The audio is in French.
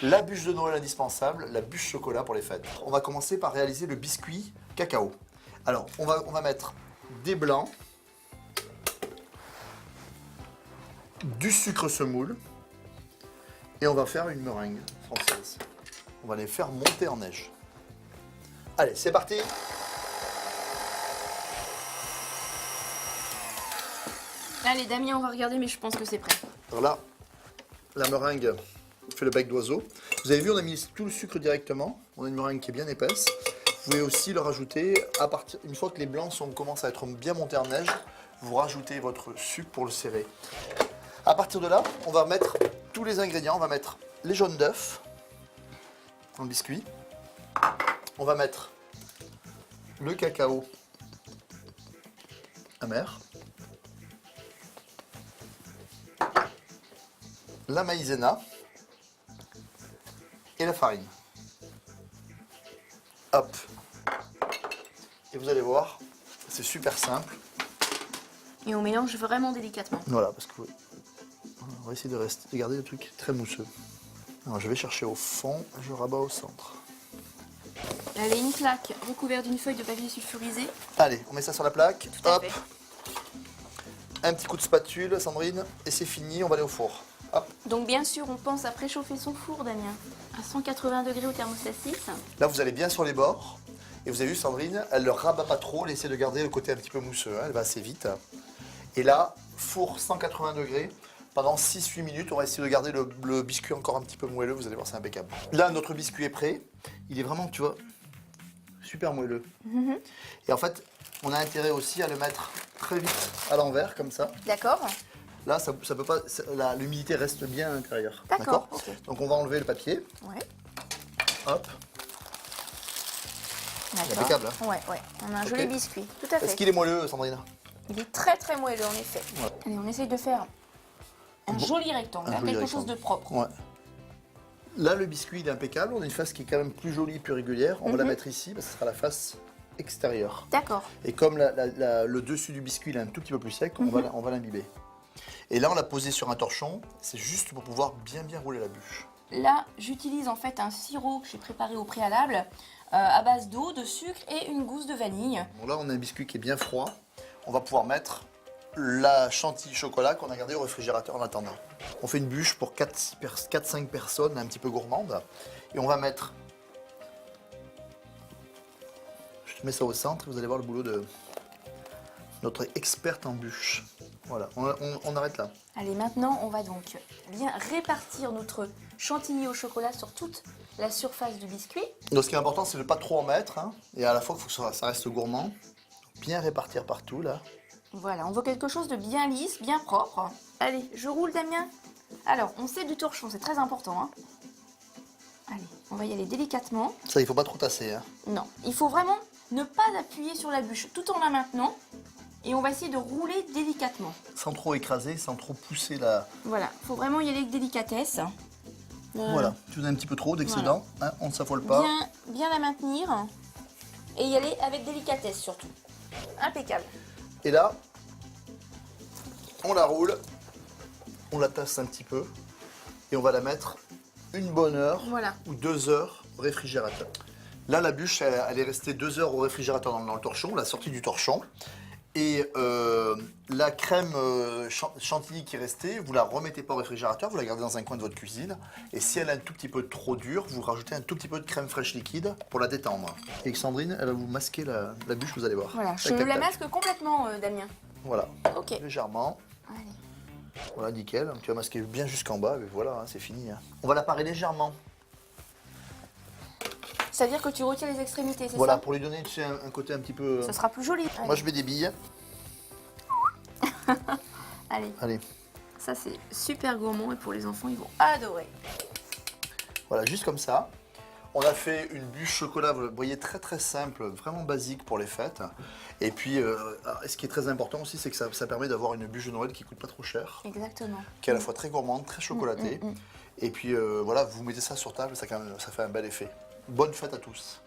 La bûche de Noël indispensable, la bûche chocolat pour les fêtes. On va commencer par réaliser le biscuit cacao. Alors, on va mettre des blancs, du sucre semoule et on va faire une meringue française. On va les faire monter en neige. Allez, c'est parti! Allez Damien, on va regarder, mais je pense que c'est prêt. Alors là, la meringue fait le bec d'oiseau. Vous avez vu, on a mis tout le sucre directement. On a une meringue qui est bien épaisse. Vous pouvez aussi le rajouter une fois que les blancs commencent à être bien montés en neige. Vous rajoutez votre sucre pour le serrer. À partir de là, on va mettre tous les ingrédients. On va mettre les jaunes d'œufs dans le biscuit. On va mettre le cacao amer. La maïzena et la farine. Hop. Et vous allez voir, c'est super simple. Et on mélange vraiment délicatement. Voilà, parce que on va essayer de garder le truc très mousseux. Alors, je vais chercher au fond, je rabats au centre. Allez, une plaque recouverte d'une feuille de papier sulfurisé. Allez, on met ça sur la plaque. Tout à Hop. fait. Un petit coup de spatule, Sandrine, et c'est fini, on va aller au four. Hop. Donc bien sûr, on pense à préchauffer son four, Damien, à 180 degrés au thermostat 6. Là, vous allez bien sur les bords. Et vous avez vu, Sandrine, elle ne le rabat pas trop, elle essaie de garder le côté un petit peu mousseux, hein, elle va assez vite. Et là, four 180 degrés, pendant 6-8 minutes, on va essayer de garder le biscuit encore un petit peu moelleux, vous allez voir, c'est impeccable. Là, notre biscuit est prêt, il est vraiment, tu vois, super moelleux. Et en fait, on a intérêt aussi à le mettre très vite à l'envers, comme ça. D'accord. Là, ça peut pas, l'humidité reste bien à l'intérieur. D'accord, ok. Donc on va enlever le papier, Ouais. hop. D'accord. Impeccable, hein. Ouais. On a un joli Ok. biscuit. Tout à Est-ce fait. qu'il est moelleux, Sandrine? Il est très très moelleux en effet. Ouais. Allez, on essaye de faire un joli rectangle, un hein, joli quelque rectangle. chose de propre. Ouais. Là, le biscuit il est impeccable. On a une face qui est quand même plus jolie, plus régulière. On va la mettre ici parce que ce sera la face extérieure. D'accord. Et comme le dessus du biscuit il est un tout petit peu plus sec, on va l'imbiber. Et là, on l'a posé sur un torchon. C'est juste pour pouvoir bien rouler la bûche. Là, j'utilise en fait un sirop que j'ai préparé au préalable à base d'eau, de sucre et une gousse de vanille. Bon, là, on a un biscuit qui est bien froid. On va pouvoir mettre la chantilly chocolat qu'on a gardée au réfrigérateur en attendant. On fait une bûche pour 4-5 personnes, un petit peu gourmande. Et on va mettre... Je te mets ça au centre, vous allez voir le boulot de notre experte en bûche. Voilà, on arrête là. Allez, maintenant, on va donc bien répartir notre chantilly au chocolat sur toute la surface du biscuit. Donc ce qui est important, c'est de ne pas trop en mettre. Hein, et à la fois, il faut que ça reste gourmand. Bien répartir partout, là. Voilà, on veut quelque chose de bien lisse, bien propre. Allez, je roule, Damien. Alors, on sait du torchon, c'est très important. Hein. Allez, on va y aller délicatement. Ça, il ne faut pas trop tasser. Hein. Non, il faut vraiment ne pas appuyer sur la bûche tout en la maintenant. Et on va essayer de rouler délicatement. Sans trop écraser, sans trop pousser la... Voilà, il faut vraiment y aller avec délicatesse. Voilà, si vous avez un petit peu trop d'excédent, hein, on ne s'affole pas. Bien la maintenir. Et y aller avec délicatesse surtout. Impeccable. Et là, on la roule, on la tasse un petit peu et on va la mettre une bonne heure ou 2 heures au réfrigérateur. Là, la bûche, elle est restée 2 heures au réfrigérateur dans le torchon, la sortie du torchon. Et la crème chantilly qui est restée, vous la remettez pas au réfrigérateur, vous la gardez dans un coin de votre cuisine. Et si elle est un tout petit peu trop dure, vous rajoutez un tout petit peu de crème fraîche liquide pour la détendre. Et Sandrine, elle va vous masquer la bûche, vous allez voir. Voilà, je Tac, tac, la tac. masque complètement, Damien. Voilà, Ok. légèrement. Allez. Voilà, nickel. Tu vas masquer bien jusqu'en bas, et voilà, hein, c'est fini. Hein. On va la parer légèrement. C'est-à-dire que tu retiens les extrémités, c'est Voilà, ça? pour lui donner tu sais, un côté un petit peu... Ça sera plus joli. Moi, je mets des billes. Allez, Allez, ça c'est super gourmand et pour les enfants, ils vont adorer. voilà, juste comme ça. On a fait une bûche chocolat, vous voyez, très simple, vraiment basique pour les fêtes. Et puis, ce qui est très important aussi, c'est que ça permet d'avoir une bûche de Noël qui coûte pas trop cher, Exactement. qui est à la fois très gourmande, très chocolatée. Et puis, voilà, vous mettez ça sur table, ça fait un bel effet. Bonne fête à tous.